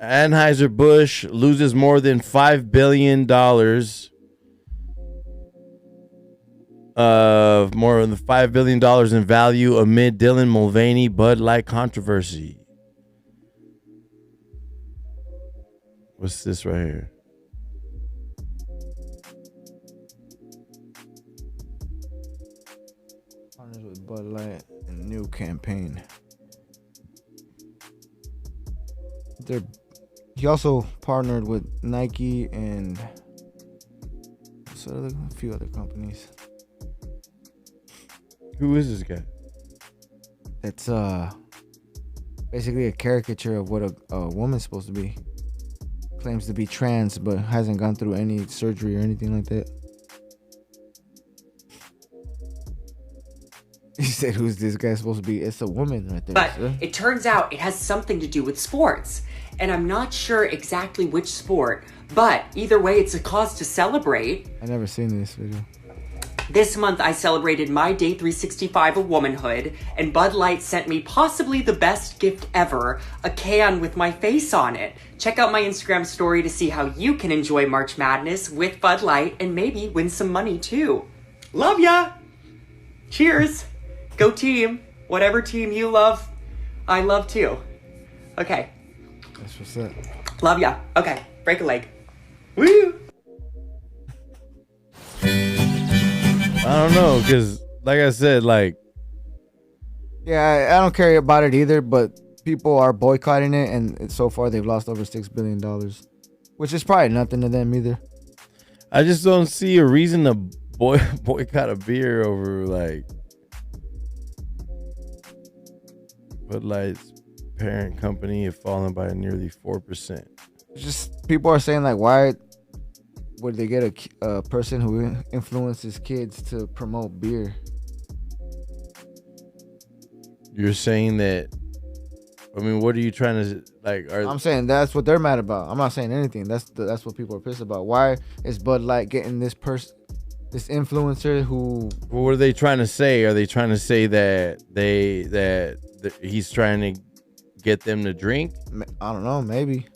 Anheuser-Busch loses more than $5 billion in value amid Dylan Mulvaney Bud Light controversy. What's this right here? Partners with Bud Light and new campaign. He also partnered with Nike and a few other companies. Who is this guy? It's basically a caricature of what a woman's supposed to be. Claims to be trans, but hasn't gone through any surgery or anything like that. He said, "Who's this guy supposed to be?" It's a woman right there. But it turns out it has something to do with sports. And I'm not sure exactly which sport, but either way, it's a cause to celebrate. I never seen this video. This month, I celebrated my day 365 of womanhood, and Bud Light sent me possibly the best gift ever, a can with my face on it. Check out my Instagram story to see how you can enjoy March Madness with Bud Light and maybe win some money too. Love ya! Cheers! Go team! Whatever team you love, I love too. Okay. That's what's up. Love ya. Okay, break a leg. Woo! I don't know, because like I said, like... Yeah, I don't care about it either, but people are boycotting it, and so far they've lost over $6 billion, which is probably nothing to them either. I just don't see a reason to boycott a beer over, like... Bud Light's parent company have fallen by nearly 4%. Just people are saying, like, why would they get a person who influences kids to promote beer? You're saying that, I mean, what are you trying to, like... I'm saying that's what they're mad about. I'm not saying anything. That's what people are pissed about. Why is Bud Light getting this influencer who... What are they trying to say? Are they trying to say that he's trying to get them to drink? I don't know. Maybe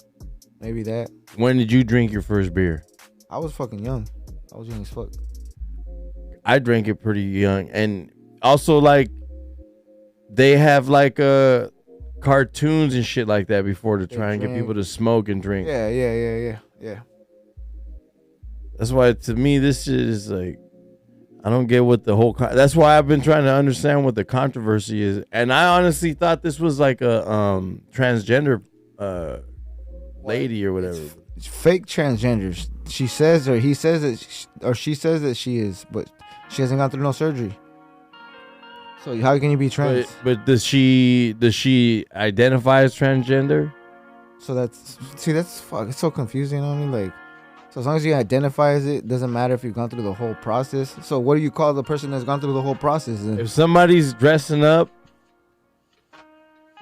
that. When did you drink your first beer? I was fucking young. I was young as fuck. I drank it pretty young. And also, like, they have like cartoons and shit like that before to try and get people to smoke and drink. Yeah. That's why, to me, this shit is like, I don't get what the whole... That's why I've been trying to understand what the controversy is. And I honestly thought this was like a transgender lady or whatever. It's fake transgenders. She says, or he says that, she says that she is, but she hasn't gone through no surgery. So how can you be trans? But does she identify as transgender? So that's fuck. It's so confusing on me. Like, so as long as you identify as it, doesn't matter if you've gone through the whole process. So what do you call the person that's gone through the whole process then? If somebody's dressing up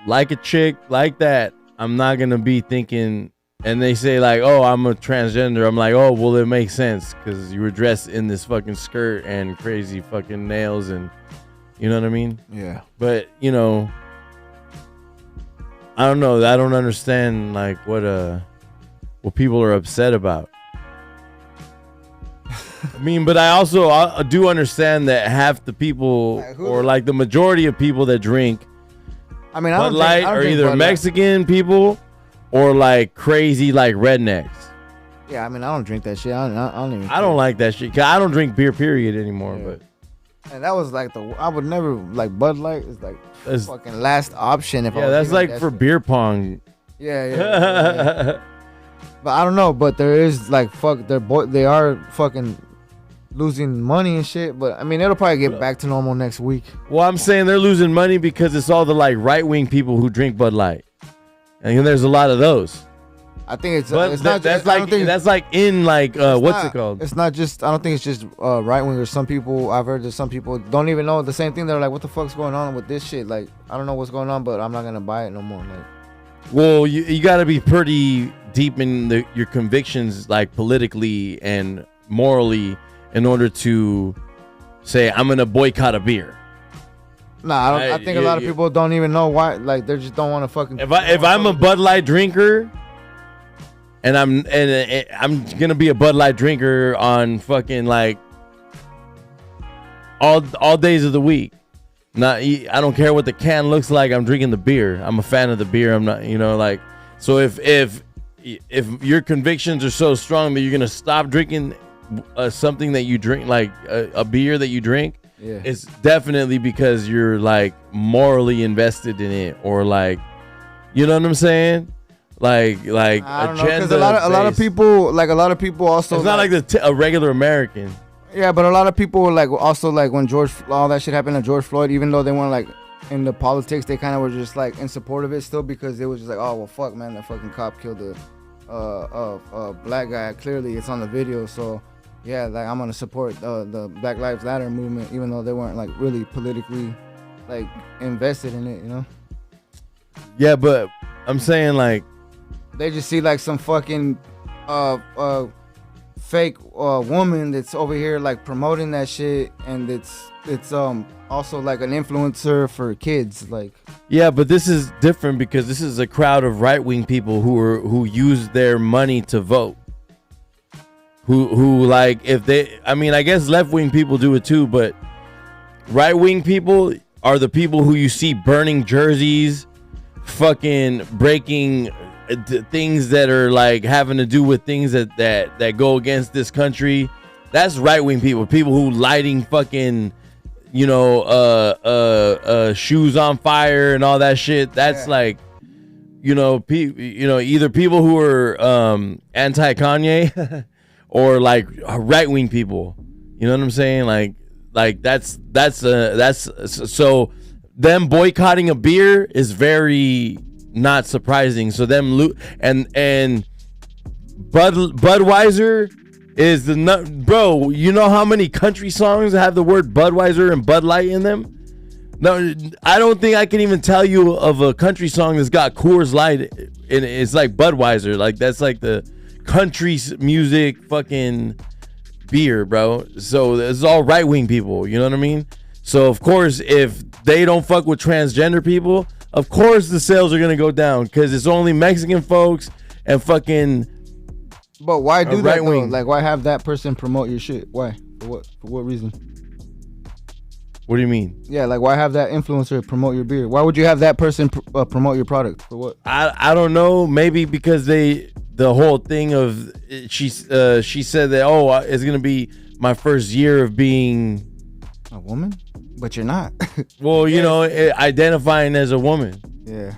like a chick like that, I'm not gonna be thinking. And they say like, "Oh, I'm a transgender." I'm like, "Oh, well, it makes sense because you were dressed in this fucking skirt and crazy fucking nails and." You know what I mean? Yeah. But, you know, I don't know. I don't understand like what people are upset about. I mean, but I also do understand that half the people or like the majority of people that drink Bud Light are either Mexican people or like crazy like rednecks. Yeah, I mean, I don't drink that shit. I don't like that shit. 'Cause I don't drink beer period anymore, but and that was like I would never like Bud Light is like fucking last option if I was that's like for beer pong. Yeah. But I don't know, but there is like they are fucking losing money and shit, but I mean it'll probably get back to normal next week. Well, I'm saying they're losing money because it's all the like right-wing people who drink Bud Light. And there's a lot of those. I think it's not that's like in like what's it called? It's not just. I don't think it's just right wingers. Some people I've heard that some people don't even know the same thing. They're like, "What the fuck's going on with this shit?" Like, I don't know what's going on, but I'm not gonna buy it no more. Like, well, you got to be pretty deep in your convictions, like politically and morally, in order to say I'm gonna boycott a beer. Nah, I think a lot of people don't even know why. Like, they just don't want to fucking. If I'm a Bud Light drinker. and I'm gonna be a Bud Light drinker on fucking like all days of the week. I don't care what the can looks like. I'm drinking the beer. I'm a fan of the beer. I'm not, like. So if your convictions are so strong that you're gonna stop drinking something that you drink, like a beer that you drink, it's definitely because you're like morally invested in it, or like, you know what I'm saying? Like I don't know, because a lot of people also. It's not like a regular American. Yeah, but a lot of people like also like when all that shit happened to George Floyd, even though they weren't like in the politics, they kind of were just like in support of it still, because it was just like, oh well, fuck, man, that fucking cop killed a black guy. Clearly, it's on the video, so yeah, like I'm gonna support the Black Lives Matter movement, even though they weren't like really politically like invested in it, Yeah, but I'm saying like they just see like some fucking fake woman that's over here like promoting that shit, and it's also like an influencer for kids, like. Yeah, but this is different because this is a crowd of right-wing people who use their money to vote. Who like, if they, I mean, I guess left-wing people do it too, but right-wing people are the people who you see burning jerseys, fucking breaking things that are like having to do with things that go against this country. That's right-wing people who lighting fucking, shoes on fire and all that shit. That's like, either people who are anti-Kanye or like right-wing people. You know what I'm saying? Like that's so them boycotting a beer is very not surprising. So them and Budweiser is bro. You know how many country songs have the word Budweiser and Bud Light in them? No, I don't think I can even tell you of a country song that's got Coors Light in it. It's like Budweiser. Like that's like the country music fucking beer, bro. So it's all right-wing people. You know what I mean? So of course, if they don't fuck with transgender people, of course the sales are gonna go down because it's only Mexican folks and fucking. But why do that though? Like, why have that person promote your shit? Why? For what reason? What do you mean? Yeah, like why have that influencer promote your beer? Why would you have that person promote your product? For what? I don't know. Maybe because the whole thing of she said that it's gonna be my first year of being a woman, but you're not. Well, identifying as a woman. Yeah.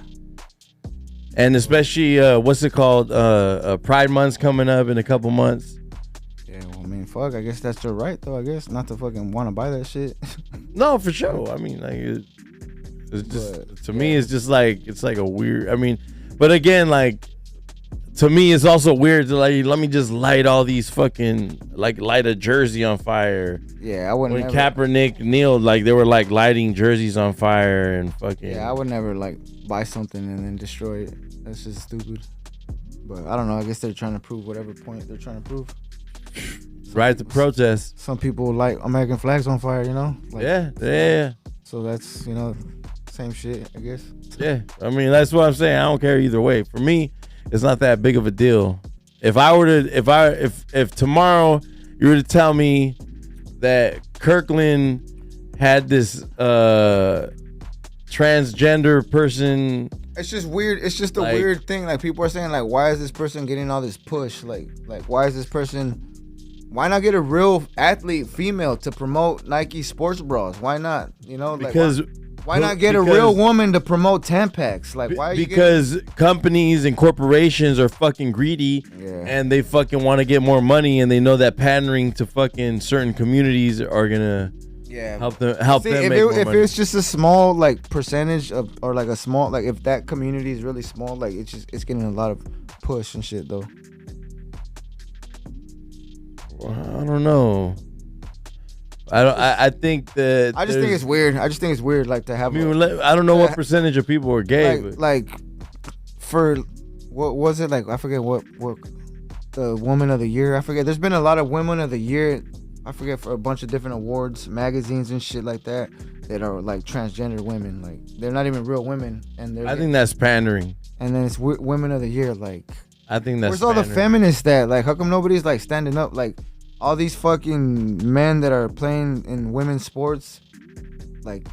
And especially what's it called? Pride Month's coming up in a couple months. Yeah, well, I mean, fuck. I guess that's your right, though. I guess not to fucking want to buy that shit. No, for sure. I mean, like, it's just to me, it's just like it's like a weird. I mean, but again, like to me, it's also weird to like let me just light all these fucking light a jersey on fire. Yeah, I wouldn't. When Kaepernick kneeled, like they were like lighting jerseys on fire and fucking. Yeah, I would never like buy something and then destroy it. That's just stupid. But I don't know. I guess they're trying to prove whatever point they're trying to prove. Right to protest. Some people light American flags on fire, Like, yeah. So that's same shit, I guess. Yeah, I mean that's what I'm saying. I don't care either way. For me, it's not that big of a deal. If tomorrow you were to tell me that Kirkland had this transgender person, it's just weird. It's just a weird thing. Like people are saying, like, why is this person getting all this push? Like why is this person? Why not get a real athlete female to promote Nike sports bras? Why not? Because. Why not get a real woman to promote Tampax? Like, why? Because companies and corporations are fucking greedy, and they fucking want to get more money, and they know that pandering to fucking certain communities are gonna help them make more money. If it's just a small like percentage of, or like a small like if that community is really small, like it's getting a lot of push and shit though. Well, I don't know. I think that I just think it's weird. Like to have. I mean, I don't know what percentage of people are gay. Like for what was it like? I forget what the Woman of the Year. I forget. There's been a lot of Women of the Year. I forget, for a bunch of different awards, magazines and shit like that are like transgender women. Like they're not even real women, and I think that's pandering. And then it's Women of the Year. Like I think that's. Where's all the Spaniard. feminists at? Like, how come nobody's like standing up? Like, all these fucking men that are playing in women's sports, like,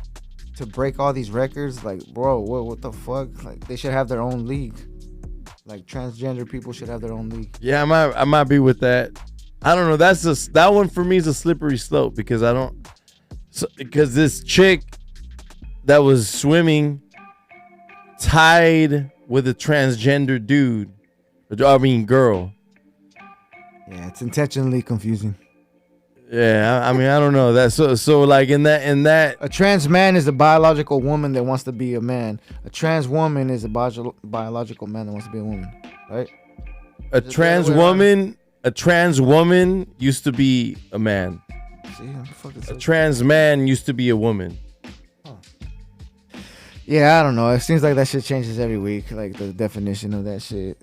to break all these records. Like, bro, what the fuck? Like, they should have their own league. Like, transgender people should have their own league. Yeah, I might be with that. I don't know. That one for me is a slippery slope because because this chick that was swimming tied with a transgender dude. I mean, girl. Yeah, it's intentionally confusing. Yeah, I mean, I don't know that. So like in that, A trans man is a biological woman that wants to be a man. A trans woman is a biological man that wants to be a woman, right? a trans woman used to be a man. See, A trans man used to be a woman. Yeah, I don't know. It seems like that shit changes every week, like the definition of that shit.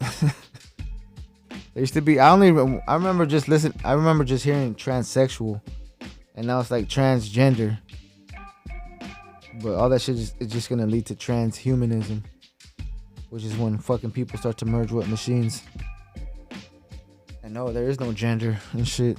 There used to be. I remember just hearing transsexual, and now it's like transgender. But all that shit is just gonna lead to transhumanism, which is when fucking people start to merge with machines. And no, there is no gender and shit.